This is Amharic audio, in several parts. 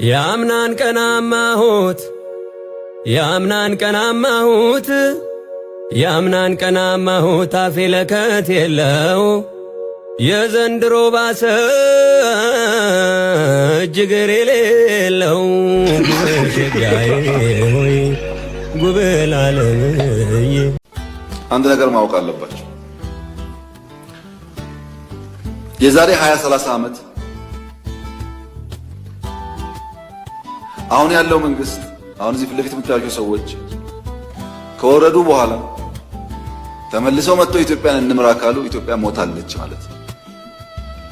ያምናን ቀናማሁት ያምናን ቀናማሁት አፌ ለከት የለው የዘንድሮ ባሰ እጅግር የሌለው ጉብሽጋዬ ሆይ ጉብል አለምዬ። አንድ ነገር ማወቅ አለባችሁ። የዛሬ 20-30 ዓመት አሁን ያለው መንግስት አሁን እዚህ ፊት ለፊት የምታዩቸው ሰዎች ከወረዱ በኋላ ተመልሰው መጥተው ኢትዮጵያን እንምራ ካሉ ኢትዮጵያ ሞታለች ማለት ነው።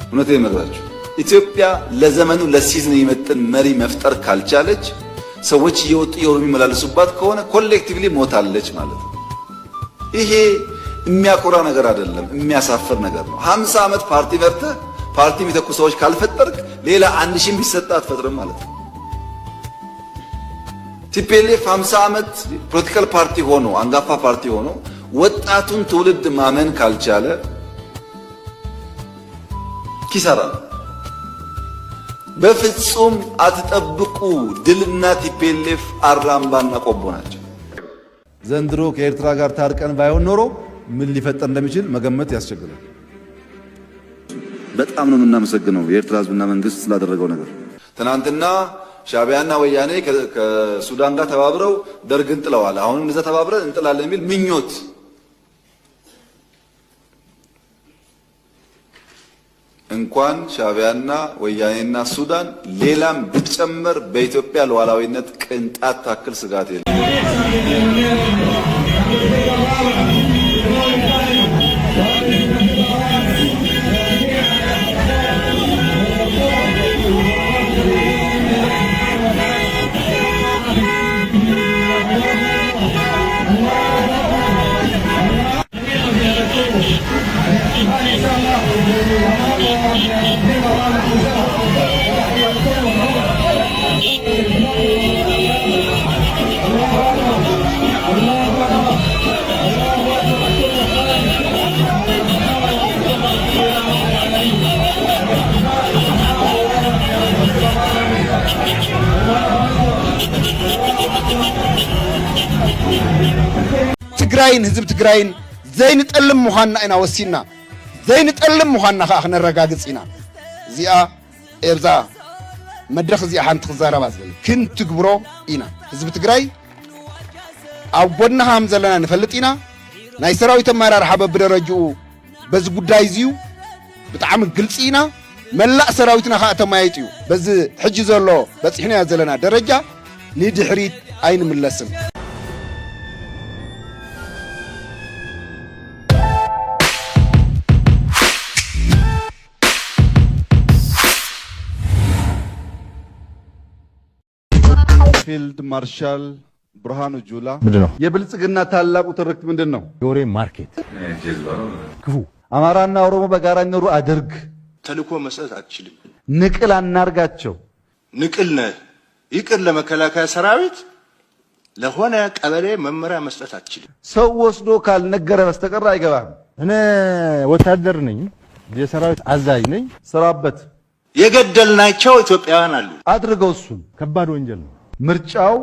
እውነቴን እነግራችሁ ኢትዮጵያ ለዘመኑ ለሲዝን የሚመጥን መሪ መፍጠር ካልቻለች ሰዎች እየወጡ የሚመላለሱባት ከሆነ ኮሌክቲቭሊ ሞታለች ማለት ነው። ይሄ የሚያኮራ ነገር አይደለም፣ የሚያሳፍር ነገር ነው። 50 ዓመት ፓርቲ መርተህ ፓርቲ የሚተኩ ሰዎች ካልፈጠርክ ሌላ 1000 ቢሰጣ አትፈጥርም ማለት ነው። ቲፒኤልኤፍ 50 ዓመት ፖለቲካል ፓርቲ ሆኖ አንጋፋ ፓርቲ ሆኖ ወጣቱን ትውልድ ማመን ካልቻለ ኪሳራ ነው። በፍጹም አትጠብቁ። ድልና ቲፒኤልኤፍ አራምባና ቆቦ ናቸው። ዘንድሮ ከኤርትራ ጋር ታርቀን ባይሆን ኖሮ ምን ሊፈጠር እንደሚችል መገመት ያስቸግራል። በጣም ነው የምናመሰግነው የኤርትራ ሕዝብና መንግስት ስላደረገው ነገር። ትናንትና ሻዕቢያና ወያኔ ከሱዳን ጋር ተባብረው ደርግን ጥለዋል። አሁንም እንደዛ ተባብረን እንጥላለን የሚል ምኞት እንኳን ሻዕቢያና ወያኔና ሱዳን ሌላም ቢጨመር በኢትዮጵያ ሉዓላዊነት ቅንጣት ታክል ስጋት የለም። ትግራይን ህዝብ ትግራይን ዘይንጠልም ምዃንና ኢና ወሲና ዘይንጠልም ምዃንና ከዓ ክነረጋግፅ ኢና። እዚኣ ኤርዛ መድረኽ እዚኣ ሓንቲ ክዛረባ ዝብል ክንትግብሮ ኢና። ህዝቢ ትግራይ ኣብ ጎንኻ ከም ዘለና ንፈልጥ ኢና። ናይ ሰራዊት ኣመራርሓ በብደረጅኡ በዚ ጉዳይ እዚዩ ብጣዕሚ ግልፂ ኢና። መላእ ሰራዊትና ከዓ ተማይጥ እዩ። በዚ ሕጂ ዘሎ በፂሕናዮ ዘለና ደረጃ ንድሕሪት ኣይንምለስም። ፊልድ ማርሻል ብርሃኑ ጁላ ምንድነው የብልጽግና ታላቁ ትርክት ምንድነው? ዮሬ ማርኬት ክፉ አማራና ኦሮሞ በጋራ ይኖሩ አድርግ። ተልኮ መስጠት አትችልም። ንቅል አናርጋቸው። ንቅል ነህ ይቅር ለመከላከያ ሰራዊት ለሆነ ቀበሌ መመሪያ መስጠት አትችልም። ሰው ወስዶ ካልነገረ በስተቀር አይገባም። እኔ ወታደር ነኝ፣ የሰራዊት አዛዥ ነኝ። ስራበት። የገደልናቸው ኢትዮጵያውያን አሉ። አድርገው። እሱን ከባድ ወንጀል ነው። ምርጫው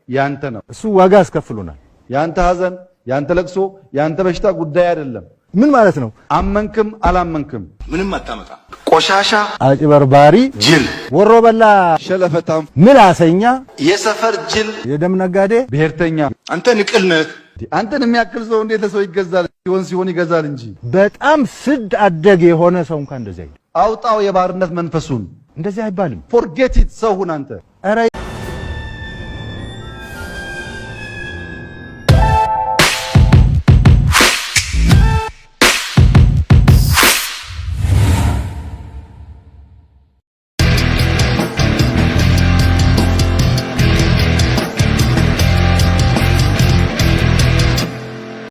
ያንተ ነው። እሱ ዋጋ አስከፍሉናል። ያንተ ሐዘን፣ ያንተ ለቅሶ፣ ያንተ በሽታ ጉዳይ አይደለም። ምን ማለት ነው? አመንክም አላመንክም ምንም አታመጣ። ቆሻሻ፣ አጭበርባሪ፣ ጅል፣ ወሮ በላ፣ ሸለፈታም፣ ምላሰኛ፣ የሰፈር ጅል፣ የደም ነጋዴ፣ ብሔርተኛ። አንተ ንቅል ነህ። አንተን የሚያክል ሰው እንዴት ለሰው ይገዛል? ሲሆን ይገዛል እንጂ። በጣም ስድ አደግ የሆነ ሰው እንኳን እንደዚህ አይደለም። አውጣው የባርነት መንፈሱን። እንደዚህ አይባልም። ፎርጌት ኢት። ሰው ሁን አንተ። ኧረ